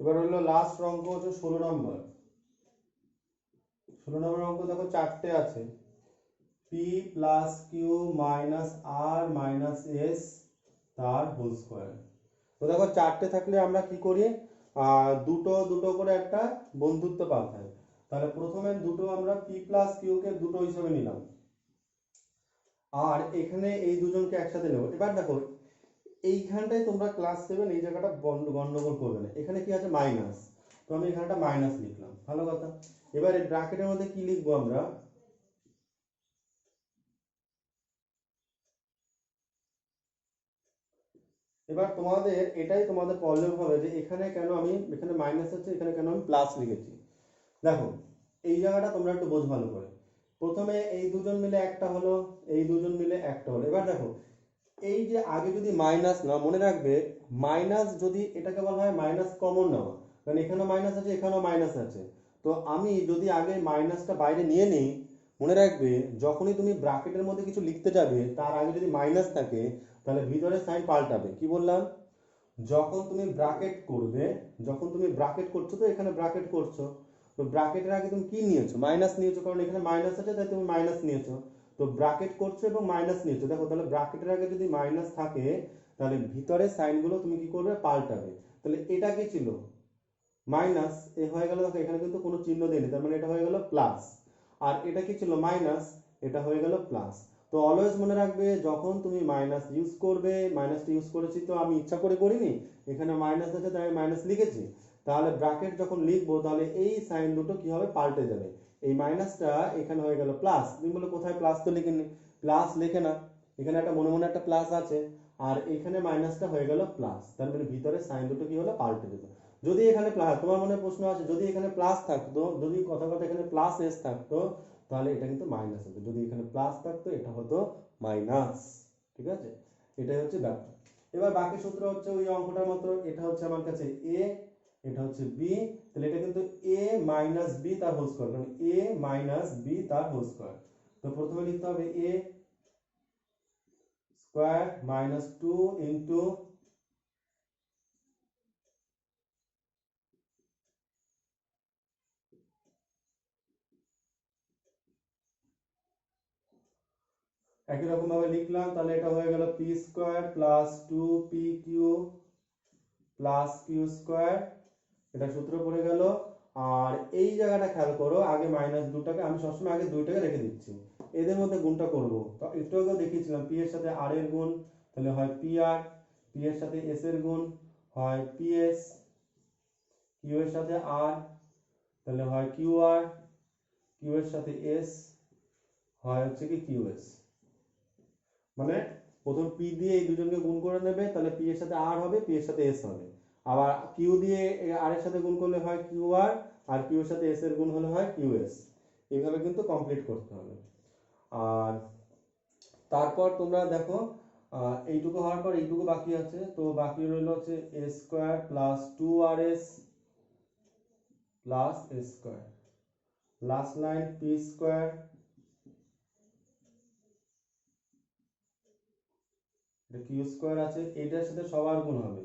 এবার হলো লাস্ট অঙ্ক হচ্ছে 16 নম্বর। 16 নম্বর অঙ্ক দেখো 4টে আছে, পি প্লাস কিউ মাইনাস আর মাইনাস এস তার হোল স্কোয়ার। তো দেখো 4টে থাকলে আমরা কি করি, দুটো দুটো করে একটা বন্ধুত্ব পাঠাই। তাহলে প্রথমে দুটো আমরা পি প্লাস কিউ কে দুটো হিসেবে নিলাম, আর এখানে এই দুজনকে একসাথে নেব। এবার দেখো এইখানটায় তোমরা ক্লাস 7 এই জায়গাটা গন্ডগোল করবে না, এখানে কি আছে মাইনাস, তো আমি এখানটা মাইনাস লিখলাম, ভালো কথা। এবার এই ব্র্যাকেটের মধ্যে কি লিখবো আমরা, এবার তোমাদের এটাই তোমাদের প্রবলেম হবে যে এখানে কেন আমি, এখানে মাইনাস আছে, এখানে কেন আমি প্লাস লিখেছি। দেখো এই জায়গাটা তোমরা একটু বোঝ ভালো করে। প্রথমে এই দুজন মিলে একটা হলো, এই দুজন মিলে একটা হলো। এবার দেখো এই যে আগে যদি মাইনাস না, মনে রাখবে মাইনাস যদি এটাকে বলা হয় মাইনাস কমন নেওয়া, কারণ এখানেও মাইনাস আছে এখানেও মাইনাস আছে। তো আমি যদি আগে মাইনাসটা বাইরে নিয়ে নিই, মনে রাখবে যখনই তুমি ব্র্যাকেটের মধ্যে কিছু লিখতে যাবে তার আগে যদি মাইনাস থাকে, তাহলে ভিতরে সাইন পাল্টাবে। কি বললাম, যখন তুমি ব্র্যাকেট করবে, যখন তুমি ব্র্যাকেট করছো, তো এখানে ব্র্যাকেট করছো, তো ব্র্যাকেটের আগে তুমি কি নিয়েছো, মাইনাস নিয়েছো, কারণ এখানে মাইনাস আছে তাই তুমি মাইনাস নিয়েছো। তো ব্র্যাকেট করছো এবং মাইনাস নিয়েছো, দেখো তাহলে ব্র্যাকেটের আগে যদি মাইনাস থাকে, তাহলে ভিতরে সাইনগুলো তুমি কি করবে, পাল্টাবে। তাহলে এটা কি ছিল, মাইনাস, এ হয়ে গেল, দেখো এখানে কিন্তু কোনো চিহ্ন দেয়নি, তার মানে এটা হয়ে গেল প্লাস। আর এটা কি ছিল, মাইনাস, এটা হয়ে গেল প্লাস। তো অলওয়েজ মনে রাখবে যখন তুমি মাইনাস ইউজ করবে, মাইনাসটা ইউজ করেছি তো আমি ইচ্ছা করে করিনি, এখানে মাইনাস আছে তাই আমি মাইনাস লিখেছি, তাহলে ব্র্যাকেট যখন লিখবো তাহলে এই সাইন দুটো কি হবে, পাল্টে যাবে। এই মাইনাসটা এখানে হয়ে গেল প্লাস। তুমি বলো কোথায় প্লাস, তো লিখে প্লাস লেখে না, এখানে একটা মনে মনে একটা প্লাস আছে, আর এখানে মাইনাসটা হয়ে গেল প্লাস, তার মানে ভিতরে সাইন দুটো কি হলো, পাল্টে দিল। যদি এখানে প্লাস, তোমার মনে প্রশ্ন আছে, যদি এখানে প্লাস থাকতো, যদি কথা কথা এখানে প্লাস এস থাকতো, তাহলে এটা কিন্তু মাইনাস হতো। যদি এখানে প্লাস থাকতো এটা হতো মাইনাস। ঠিক আছে, এটাই হচ্ছে ব্যাপার। এবার বাকি সূত্র হচ্ছে ওই অঙ্কটার মতো, এটা হচ্ছে আমার কাছে এ, এটা হচ্ছে বি, তাহলে এটা কিন্তু এ মাইনাস বি তার হোল স্কয়ার, কারণ এ মাইনাস বি তার হোল স্কয়ার। তো প্রথমে লিখতে হবে এ স্কয়ার মাইনাস 2 ইন্টু একই রকম ভাবে লিখলাম, তাহলে এটা হয়ে গেল P square plus 2 P Q plus Q square, এটা সূত্র পড়ে গেল। আর এই জায়গাটা খেয়াল করো, আগে মাইনাস দুটাকে আমি সবসময় আগে দুইটাকে রেখে দিচ্ছি, এদের মধ্যে গুণটা করব। তো একটু আগে দেখিয়েছিলাম পি এর সাথে আর এর গুণ, তাহলে হয় পি আর, পি এর সাথে এস এর গুণ হয় পি এস, কিউ এর সাথে আর তাহলে হয় কিউ আর, কিউ এর সাথে এস হয় হচ্ছে কি কিউ এস। মানে প্রথম পি দিয়ে এই দুজনকে গুণ করে নেবে, তাহলে পি এর সাথে আর হবে, পি এর সাথে এস হবে। আবার কিউ দিয়ে আর এর সাথে গুণ করলে হয় কিউ আর কিউ এর সাথে এস এর গুণ হলে হয় কিউ এস। এইভাবে কিন্তু কমপ্লিট করতে হবে। আর তারপর তোমরা দেখো এইটুকু হওয়ার পর এইটুকু বাকি আছে, তো বাকি রইল হচ্ছে a square plus 2r s plus a square, last line p square, এটা কিউ স্কোয়ার আছে, এটার সাথে সবার গুণ হবে,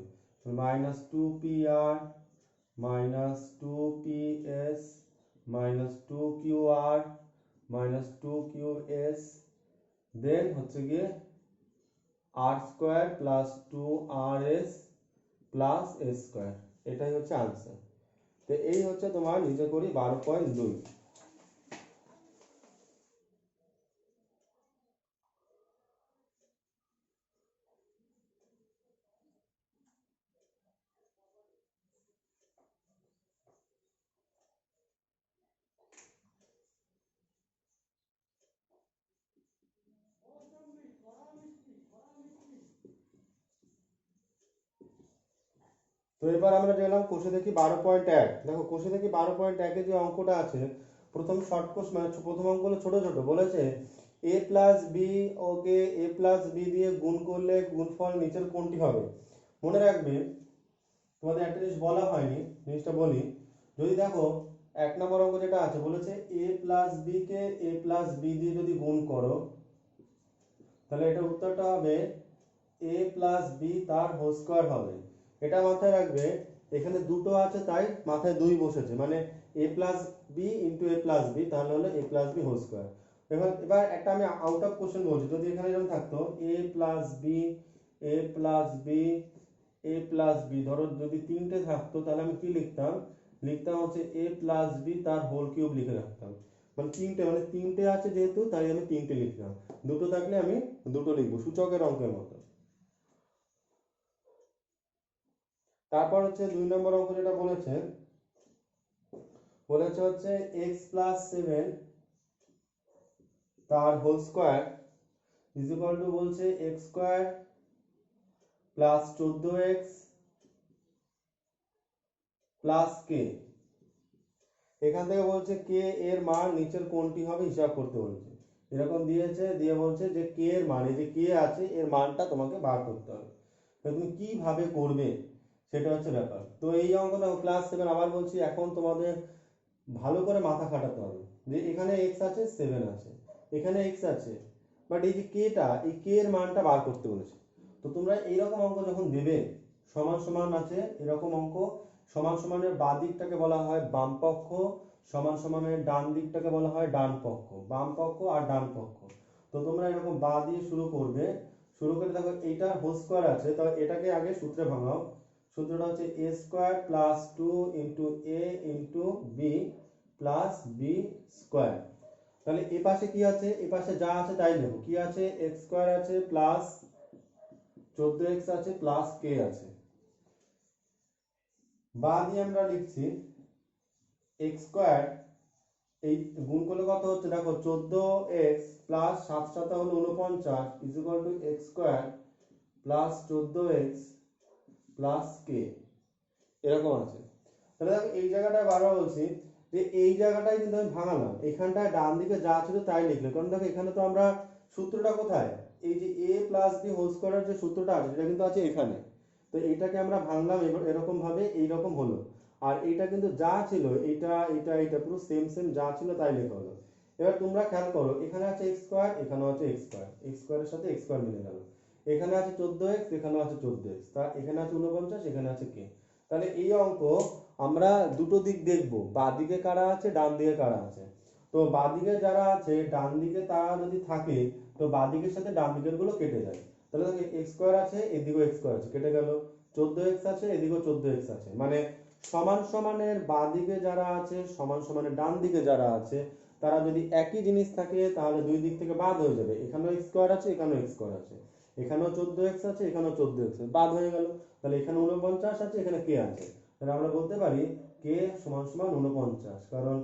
minus 2pr minus 2ps minus 2qr minus 2qs, then হচ্ছে গিয়ে r square plus 2rs plus a square. এটাই হচ্ছে আনসার। তো এই হচ্ছে তোমার নিজে করি 12.2। তো এবার আমরা গেলাম কোষে দেখি 12.1। দেখো কোষে দেখি 12.1 যে অঙ্কটা আছে, প্রথম শর্ট কোষ মানে প্রথম অঙ্কগুলো ছোট ছোট বলেছে এ প্লাস বি ওকে এ প্লাস বি দিয়ে গুণ করলে গুণফল নিচের কোনটি হবে। মনে রাখবে তোমাদের একটা জিনিস বলা হয়নি, জিনিসটা বলি। যদি দেখো 1 নম্বর অঙ্ক যেটা আছে বলেছে এ প্লাস বি কে এ প্লাস বি দিয়ে যদি গুণ করো, তাহলে এটা উত্তরটা হবে এ প্লাস বি তার হোল স্কয়ার হবে। এটা মাথায় রাখবে, এখানে দুটো আছে তাই মাথায় 2 বসেছে, মানে এ প্লাস বি ইন্টু এ প্লাস বি, তাহলে হলো এ প্লাস বি হোল স্কয়ার। এবার একটা আমি আউট অফ কোশ্চেন বলছি, যদি এখানে এরকম থাকতো এ plus B A plus B A plus B, ধরো যদি তিনটে থাকতো তাহলে আমি কি লিখতাম, লিখতাম হচ্ছে এ প্লাস বি তার হোল কিউব লিখে রাখতাম। মানে তিনটে আছে যেহেতু তাই আমি তিনটে লিখলাম, দুটো থাকলে আমি দুটো লিখবো, সূচকের অঙ্কের মতো। তারপর হচ্ছে 2 নম্বর অঙ্ক যেটা বলেছে, বলেছে হচ্ছে এক্স প্লাস 7 তার whole square is equal to বলছে x square plus 14x plus k. এখান থেকে বলছে কে এর মান নিচের কোনটি হবে হিসাব করতে বলছে, এরকম দিয়েছে, দিয়ে বলছে যে কে এর মান, এই যে কে আছে এর মানটা তোমাকে বার করতে হবে। তো তুমি কিভাবে করবে সেটা হচ্ছে ব্যাপার। তো এই অঙ্কটা ক্লাস 7 আবার বলছি, এখন তোমাদের ভালো করে মাথা খাটাতে হবে যে এখানে এক্স আছে 7 আছে, এখানে এক্স আছে, বাট এই যে কেটা, এই কে এর মানটা বার করতে বলেছে। তো তোমরা এইরকম অঙ্ক যখন দেবে, সমান সমান আছে এরকম অঙ্ক, সমান সমানের বাঁ দিকটাকে বলা হয় বাম পক্ষ, সমান সমানের ডান দিকটাকে বলা হয় ডান পক্ষ, বাম পক্ষ আর ডান পক্ষ। তো তোমরা এরকম বাঁ দিয়ে শুরু করবে, শুরু করে দেখো এইটার হোল স্কয়ার আছে, তাহলে এটাকে আগে সূত্রে ভাঙাও। সূত্রটা হচ্ছে a square plus 2 into a into b plus b square. তাহলে এ পাশে কি আছে, এ পাশে যা আছে তাই নেব, কি আছে এক্স স্কয়ার আছে প্লাস 14x আছে প্লাস কে আছে, বা দিয়ে আমরা লিখছি এক্স স্কোয়ার, এই গুণ করলে কত হচ্ছে দেখো 14x প্লাস 7 7 হলো 49 is equal to x square plus 14x plus k, এরকম আছে। তাহলে দেখো এই জায়গাটায় বারবার বলছি যে এই জায়গাটায় কিন্তু আমি ভাঙালাম, এখানটায় ডান দিকে যা ছিল তাই লিখলে, কারণ দেখো এখানে তো আমরা সূত্রটা কোথায়, এই যে a প্লাস বি হোল স্কোয়ারের যে সূত্রটা আছে সেটা কিন্তু আছে এখানে। তো এইটাকে আমরা ভাঙলাম এরকম ভাবে, এইরকম হলো। আর এইটা কিন্তু যা ছিল এইটা এটা এটা পুরো সেম সেম যা ছিল তাই লেখা হলো। এবার তোমরা খেয়াল করো, এখানে আছে এক্স স্কোয়ার, এখানেও আছে এক্স স্কোয়ার, এক্স স্কোয়ারের সাথে এক্স স্কোয়ার মিলে গেল। এখানে আছে 14x, এখানেও আছে 14x, তা এখানে আছে 49, এখানে আছে কে। তাহলে এই অঙ্ক আমরা দুটো দিক দেখব, বাঁ দিকে কারা আছে ডান দিকে কারা আছে। তো বাঁ দিকে যারা আছে ডান দিকে তারা যদি থাকে, তো বাঁ দিকের সাথে ডান দিকের গুলো কেটে যায়। তাহলে দেখো এক্স স্কোয়ার আছে, এদিকেও এক্স স্কোয়ার আছে, কেটে গেল। 14x আছে, এদিকেও 14x আছে, মানে সমান সমানের বাঁ দিকে যারা আছে সমান সমানের ডান দিকে যারা আছে তারা যদি একই জিনিস থাকে তাহলে দুই দিক থেকে বাদ হয়ে যাবে। এখানেও এক্স স্কোয়ার আছে, এখানেও এক্স স্কোয়ার আছে, এখানেও 14x আছে, এখানেও 14x আছে, বাদ হয়ে গেল। তাহলে এখানে 49 আছে, এখানে কে আছে, তাহলে আমরা বলতে পারি কে সমান সমান 49, কারণ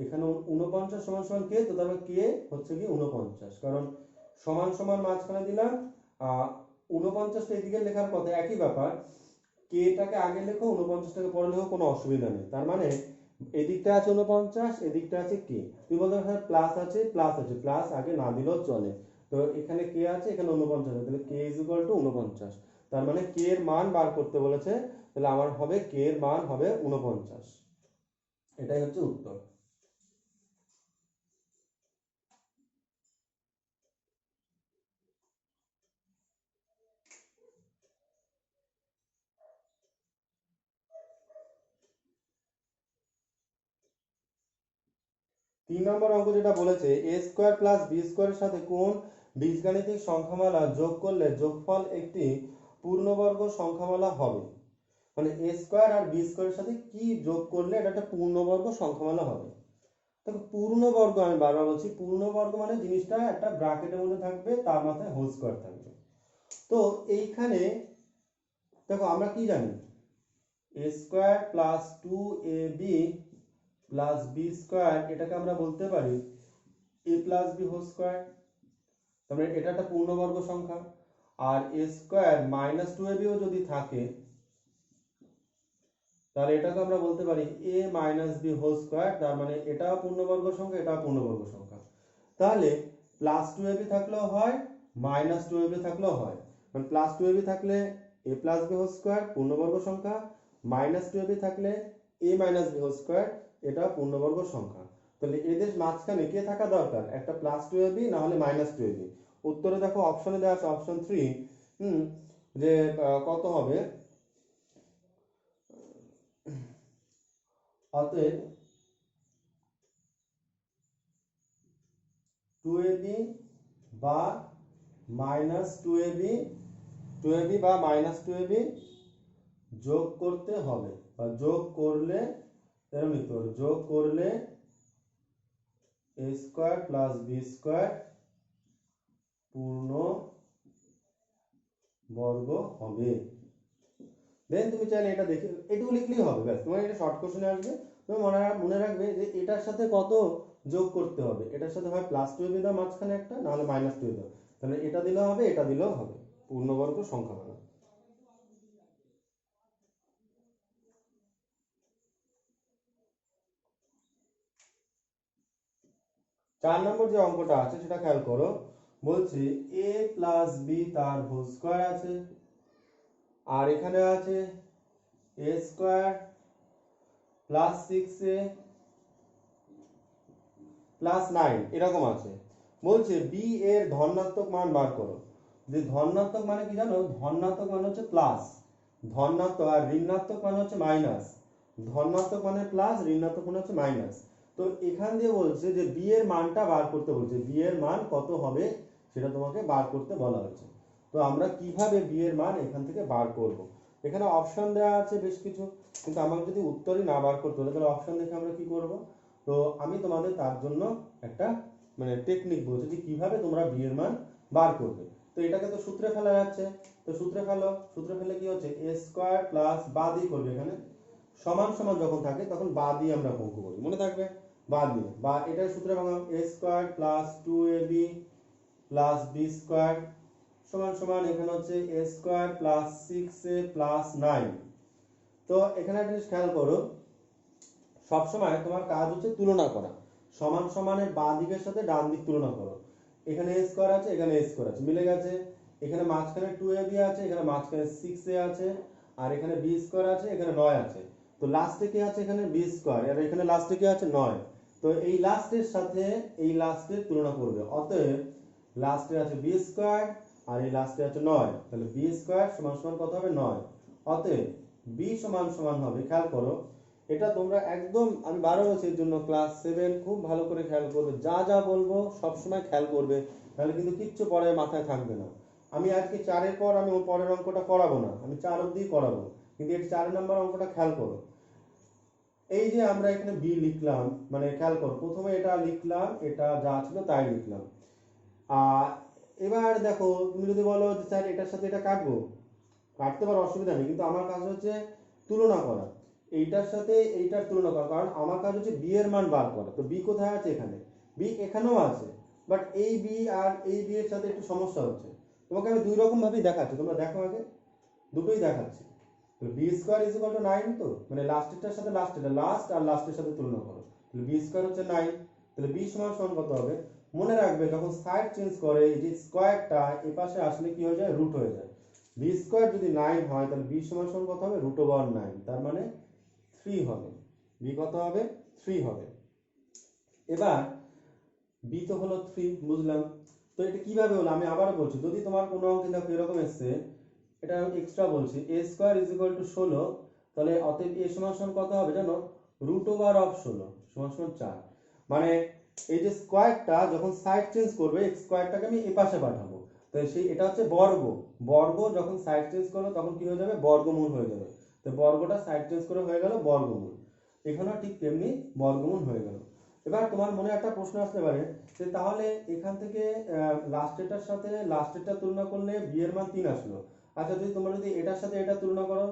এখানে 49 সমান সমান কে, তো তাহলে কে হচ্ছে কি 49, কারণ সমান সমান মাঝখানে দিলাম। 49টা এদিকে লেখার কথা একই ব্যাপার, কেটাকে আগে লেখো 49টাকে পরে লেখো, কোনো অসুবিধা নেই। তার মানে এদিকটা আছে 49, এদিকটা আছে কে, তুই বলতে পারছিস প্লাস আছে, প্লাস আছে, প্লাস আগে না দিলেও চলে। তো এখানে কে আছে, এখানে 49 আছে, তাহলে কে ইজ ইকুয়াল টু 49। তার মানে কে এর মান বার করতে বলেছে, তাহলে আমার হবে কে এর মান হবে 49। এটাই হচ্ছে উত্তর। তিন নম্বর অঙ্ক যেটা বলেছে এ স্কোয়ার প্লাস বি স্কোয়ারের সাথে কোন বীজগাণিতিক সংখ্যামালা যোগ করলে যোগফল একটি পূর্ণবর্গ সংখ্যামালা হবে। মানে এ স্কোয়ার আর বি স্কোয়ারের সাথে কি যোগ করলে এটা একটা পূর্ণবর্গ সংখ্যামালা হবে। দেখো পূর্ণবর্গ, আমি বারবার বলছি পূর্ণবর্গ মানে জিনিসটা একটা ব্র্যাকেটের মধ্যে থাকবে, তার মাথায় হোল স্কোয়ার থাকবে। তো এইখানে দেখো আমরা কি জানি, a square plus 2ab plus B square, এটাকে আমরা বলতে পারি a plus B whole square. তার মানে এটা একটা পূর্ণবর্গ সংখ্যা। আর এ স্কোয়ার মাইনাস 2ab যদি থাকে তাহলে এটাকে আমরা বলতে পারি এ মাইনাস বি হোল স্কোয়ার, তার মানে এটাও পূর্ণবর্গ সংখ্যা, এটাও পূর্ণবর্গ সংখ্যা। তাহলে প্লাস 2ab থাকলেও হয়, মাইনাস 2ab থাকলেও হয়। মানে প্লাস 2ab থাকলে A plus B whole square পূর্ণবর্গ সংখ্যা, মাইনাস 2ab থাকলে এ মাইনাস বি হোল স্কোয়ার এটা পূর্ণবর্গ সংখ্যা। তাহলে এদের মাঝখানে কে থাকা দরকার, একটা প্লাস 2ab না হলে মাইনাস 2ab। উত্তরে দেখো অপশনে দেওয়া আছে অপশন 3, যে কত হবে, অতএব 2ab বা মাইনাস 2ab, 2ab বা মাইনাস 2ab যোগ করতে হবে, বা যোগ করলে এরকম লিখতে হবে, যোগ করলে এ স্কোয়ার প্লাস বি স্কোয়ার পূর্ণ বর্গ হবে। দেন তুমি চাইলে এটা দেখে এটুকু লিখলেই হবে, ব্যাস তোমার এটা শর্ট কোশ্চেনে আসবে। তুমি মনে রাখবে যে এটার সাথে কত যোগ করতে হবে, এটার সাথে হয় প্লাস 2ab দাও মাঝখানে একটা, না হলে মাইনাস 2 দাও, তাহলে এটা দিলেও হবে এটা দিলেও হবে, পূর্ণবর্গ সংখ্যা মানে। 4 নম্বর যে অঙ্কটা আছে সেটা খেয়াল করো, বলছে a প্লাস বি তার হোল স্কোয়ার আছে, আর এখানে আছে a square plus 6a plus 9 এরকম আছে। বলছে বি এর ধনাত্মক মান বার করো। যে ধনাত্মক মানে কি জানো, ধনাত্মক মানে হচ্ছে প্লাস, ধনাত্মক আর ঋণাত্মক মানে হচ্ছে মাইনাস। ধনাত্মক মানে প্লাস, ঋণাত্মক মানে হচ্ছে মাইনাস। তো এখান দিয়ে বলছে যে বি এর মানটা বার করতে বলছে, বি এর মান কত হবে সেটা তোমাকে বার করতে বলা হয়েছে। তো আমরা কিভাবে বি এর মান এখান থেকে বার করব, এখানে অপশন দেওয়া আছে বেশ কিছু, কিন্তু আমাকে যদি উত্তরই না বার করতে হলে তাহলে অপশন দেখে আমরা কি করব। তো আমি তোমাদের তার জন্য একটা মানে টেকনিক বলছি যে কিভাবে তোমরা বি এর মান বার করবে। তো এটাকে তো সূত্রে ফেলা যাচ্ছে, তো সূত্রে ফেলো, সূত্রে ফেলে কি হচ্ছে এ স্কোয়ার প্লাস, বাদই করবে এখানে সমান সমান যখন থাকে তখন বা দিয়ে আমরা অঙ্ক করি, মনে থাকবে, বা দিয়ে, বা এটার সূত্রে ভাঙাম a square plus 2ab plus b square সমান সমান এখানে হচ্ছে a square plus 6a plus 9। তো এখানে একটা জিনিস খেয়াল করো, সবসময় তোমার কাজ হচ্ছে তুলনা করা, সমান সমানের বাঁ দিকের সাথে ডান দিক তুলনা করো। এখানে a স্কয়ার আছে, এখানে a স্কয়ার আছে, মিলে গেছে। এখানে মাঝখানে 2ab আছে, এখানে মাঝখানে 6a আছে, আর এখানে b স্কয়ার আছে, এখানে 9 আছে। তো লাস্টে কি আছে, এখানে b স্কয়ার, আর এখানে লাস্টে কি আছে 9। তো এই লাস্টের সাথে এই লাস্টের তুলনা করবে, অতএব লাস্টে আছে b স্কয়ার আর এই লাস্টে আছে 9, তাহলে b স্কয়ার সমান সমান কত হবে 9। অতএব b সমান সমান হবে, খেয়াল করো এটা তোমরা একদম, আমি 12 বছরের জন্য ক্লাস 7 খুব ভালো করে খেয়াল করবে, যা যা বলবো সব সময় খেয়াল করবে, তাহলে কিন্তু কিচ্ছু পরে মাথায় থাকবে না। আমি আজকে 4-এর পর আমি ওর পরের অঙ্কটা করাবো না, আমি 4 অবধি করাবো, কিন্তু এর 4 নম্বর অঙ্কটা খেয়াল করো। এই যে আমরা এখানে বি লিখলাম, মানে খেয়াল করো প্রথমে এটা লিখলাম, এটা যা ছিল তাই লিখলাম। আর এবার দেখো তুমি যদি বলো যে স্যার এটার সাথে এটা কাটবো, কাটতে পারো, অসুবিধা নেই, কিন্তু আমার কাজ হচ্ছে তুলনা করা, এইটার সাথে এইটার তুলনা করা, কারণ আমার কাজ হচ্ছে বি এর মান বার করা। তো বি কোথায় আছে, এখানে, বি এখানেও আছে, বাট এই বি আর এই বি এর সাথে একটু সমস্যা হচ্ছে। তোমাকে আমি দুই রকম ভাবেই দেখাচ্ছি, তোমরা দেখো আগে, দুটোই দেখাচ্ছি। B square is equal to 9, তো মানে লাস্টেরটার সাথে লাস্টেরটা, লাস্ট আর লাস্টের সাথে তুলনা করো, তাহলে বি স্কোয়ার হচ্ছে 9, তাহলে বি সমান সমান কত হবে, মনে রাখবে যখন সাইড চেঞ্জ করে এই যে স্কোয়ারটা এ পাশে আসলে কি হয়ে যায়, রুট হয়ে যায়। বি স্কোয়ার যদি 9 হয় তাহলে বি সমান সমান কত হবে, রুট ওভার 9, তার মানে 3 হবে, বি কত হবে, 3 হবে। এবার বি তো হলো 3, বুঝলাম। তো এটা কিভাবে হলো আমি আবারও বলছি, যদি তোমার কোনো অঙ্কে দেখো এরকম এসছে, এটা এক্সট্রা বলছি, a square is equal two 16, তাহলে অতএব a সমান সমান কত হবে জানো, রুট ওভার অফ 16 সমান সমান 4। মানে এই যে স্কয়ারটা যখন সাইড চেঞ্জ করবে, স্কয়ারটাকে আমি এই পাশে পাঠাবো, তো সেই এটা হচ্ছে বর্গ, বর্গ যখন সাইড চেঞ্জ করবে তখন কি হয়ে যাবে, বর্গমূল হয়ে যাবে। তো বর্গটা সাইড চেঞ্জ করে হয়ে গেল বর্গমূল, এখানেও ঠিক তেমনি বর্গমূল হয়ে গেল। এবার তোমার মনে একটা প্রশ্ন আসতে পারে যে তাহলে এখান থেকে লাস্টেরটার সাথে লাস্টেরটা তুলনা করলে বি এর মান 3 আসলো। আচ্ছা যদি তোমরা যদি এটার সাথে এটা তুলনা করো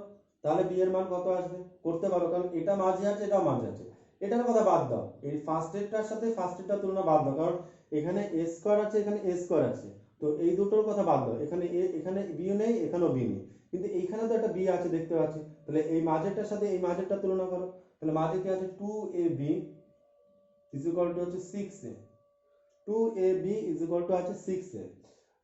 তাহলে বি এর মান কত আসবে, করতে পারো, কারণ এটা মাঝে আছে এটাও মাঝে আছে। এটার কথা বাদ দাও, এই ফার্স্টেরটার সাথে ফার্স্টেরটা তুলনা বাদ দাও, কারণ এখানে এ স্কয়ার আছে, এখানে এ স্কয়ার আছে, তো এই দুটোর কথা বাদ দাও, এখানে এ, এখানে বি নেই, এখানেও বি নেই, কিন্তু এইখানে তো একটা বি আছে দেখতে পাচ্ছি, তাহলে এই মাঝেরটার সাথে এই মাঝেরটা তুলনা করো, তাহলে মাঝে কি আছে 2ab ইজ ইকুয়াল টু হচ্ছে 6a, 2ab is equal two আছে 6a।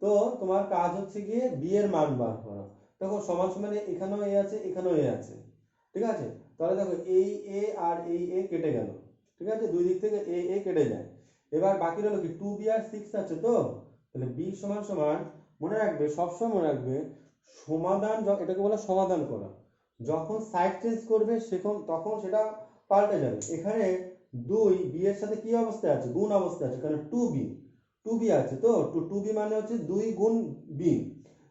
তো তোমার কাজ হচ্ছে গিয়ে বি এর মান বার করা। দেখো সমান সমানে এখানেও এ আছে, এখানেও এ আছে, ঠিক আছে, তাহলে দেখো এই এ আর এই এ কেটে গেল, ঠিক আছে, দুই দিক থেকে এ এ কেটে যায়। এবার বাকি রইল কি 2b আর 6 আছে, তো তাহলে b সমান সমান, মনে রাখবে সবসময় মনে রাখবে, সমাধান এটাকে বলে সমাধান করা, যখন সাইড চেঞ্জ করবে সেখন তখন সেটা পাল্টে যাবে। এখানে 2 বি এর সাথে কি অবস্থায় আছে, গুণ অবস্থায় আছে, কারণ 2b আছে, তো 2b মানে হচ্ছে 2 গুণ b,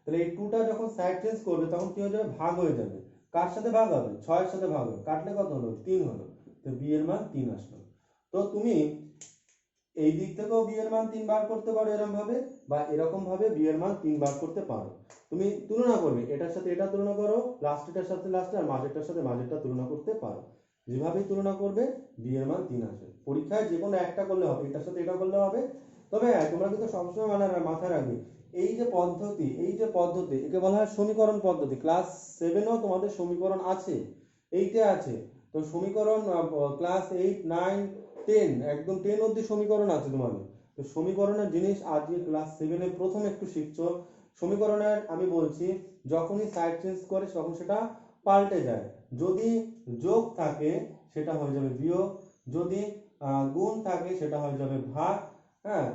তাহলে এই 2টা যখন সাইড চেঞ্জ করবে তখন কি হয়ে যাবে, ভাগ হয়ে যাবে, কার সাথে ভাগ হবে, 6 এর সাথে ভাগ হবে, কাটলে কত হলো, 3 হলো, তো বি এর মান 3 আসলো। তো তুমি এই দিক থেকেও বি এর মান 3 বার করতে পারো এরকম ভাবে, বা এরকম ভাবে বি এর মান 3 বার করতে পারো। তুমি তুলনা করবে, এটার সাথে এটা তুলনা করো, লাস্টেরটার সাথে লাস্টে, আর মাঝেরটার সাথে মাঝেরটা তুলনা করতে পারো, যেভাবেই তুলনা করবে বি এর মান 3 আসবে। পরীক্ষায় যে কোনো একটা করলে হবে, এটার সাথে এটা করলে হবে। তবে হ্যাঁ তোমরা কিন্তু সবসময় মাথায় রাখবে, এই যে পদ্ধতি, এই যে পদ্ধতি একে বলা হয় সমীকরণ পদ্ধতি। ক্লাস 7এও তোমাদের সমীকরণ আছে, এইটা আছে, তো সমীকরণ ক্লাস 8, 9, 10 একদম 10 অবধি সমীকরণ আছে তোমাদের। তো সমীকরণের জিনিস আজকে ক্লাস 7-এ প্রথম একটু শিখছো। সমীকরণের আমি বলছি, যখনই সাইড চেঞ্জ করে তখন সেটা পাল্টে যায়, যদি যোগ থাকে সেটা হয়ে যাবে বিয়োগ, যদি গুণ থাকে সেটা হয়ে যাবে ভাগ, হ্যাঁ,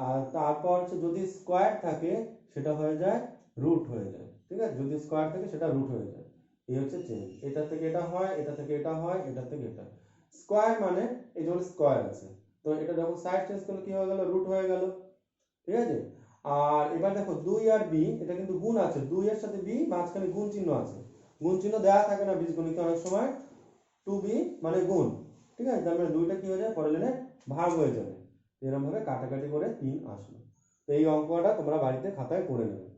আর তারপর হচ্ছে যদি স্কোয়ার থাকে সেটা হয়ে যায় রুট হয়ে যায়, ঠিক আছে, যদি স্কোয়ার থাকে সেটা রুট হয়ে যায়। এই হচ্ছে চেঞ্জ, এটা থেকে এটা হয়, এটা থেকে এটা হয়, এটা থেকে এটা। স্কোয়ার মানে এই যেমন স্কোয়ার আছে, তো এটা যখন সাইড চেঞ্জ করলে কি হয়ে গেল, রুট হয়ে গেল, ঠিক আছে। আর এবার দেখো 2 আর b, এটা কিন্তু গুণ আছে, 2 এর সাথে b মাঝখানে গুণ চিহ্ন আছে, গুণ চিহ্ন দেওয়া থাকে না বীজগণিতে অনেক সময়, 2b মানে গুণ, ঠিক আছে, তার মানে 2টা কি হয়ে যায় পরের লাইনে ভাগ হয়ে যাবে, এরকম ভাবে কাটাকাটি করে 3 আসলো। তো এই অঙ্কটা তোমরা বাড়িতে খাতায় করে নেবে।